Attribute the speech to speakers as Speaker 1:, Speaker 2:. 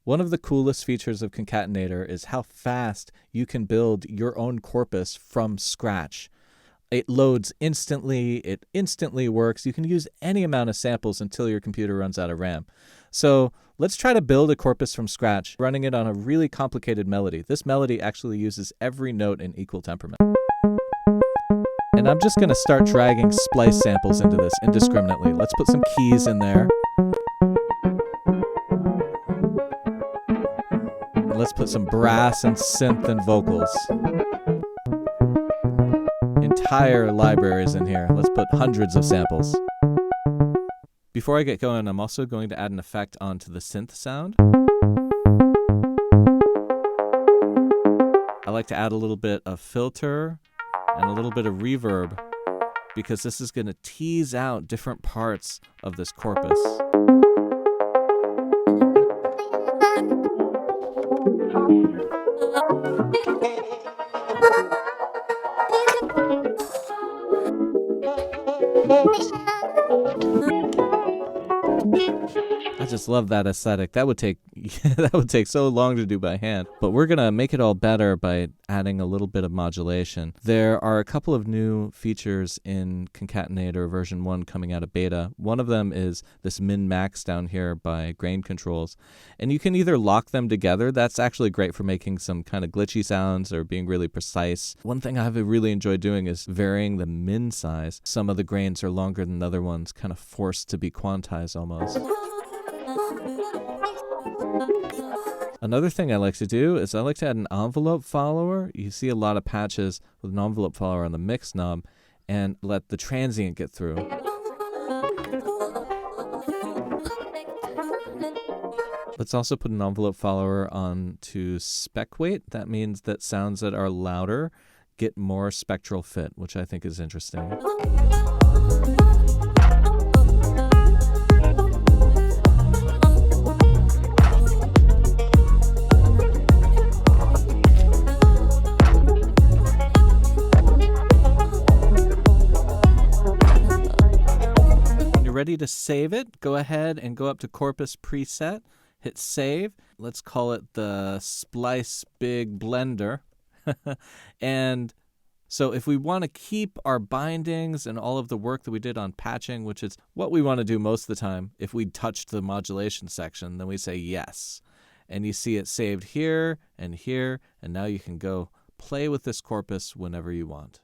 Speaker 1: One of the coolest features of Concatenator is how fast you can build your own corpus from scratch. It loads instantly, it instantly works. You can use any amount of samples until your computer runs out of RAM. So let's try to build a corpus from scratch, running it on a really complicated melody. This melody actually uses every note in equal temperament. And I'm just going to start dragging splice samples into this indiscriminately. Let's put some keys in there. And let's put some brass and synth and vocals. Entire libraries in here. Let's put hundreds of samples. Before I get going, I'm also going to add an effect onto the synth sound. I like to add a little bit of filter and a little bit of reverb because this is going to tease out different parts of this corpus. I just love that aesthetic. That would take so long to do by hand. But we're gonna make it all better by adding a little bit of modulation. There are a couple of new features in Concatenator version 1 coming out of beta. One of them is this min-max down here by grain controls. And you can either lock them together. That's actually great for making some kind of glitchy sounds or being really precise. One thing I've really enjoyed doing is varying the min size. Some of the grains are longer than other ones, kind of forced to be quantized almost. Another thing I like to do is I like to add an envelope follower. You see a lot of patches with an envelope follower on the mix knob and let the transient get through. Let's also put an envelope follower on to spec weight. That means that sounds that are louder get more spectral fit, which I think is interesting. Ready to save it, go ahead and go up to Corpus Preset, hit save. Let's call it the Splice Big Blender. And so if we want to keep our bindings and all of the work that we did on patching, which is what we want to do most of the time, if we touched the modulation section, then we say yes. And you see it saved here, and now you can go play with this corpus whenever you want.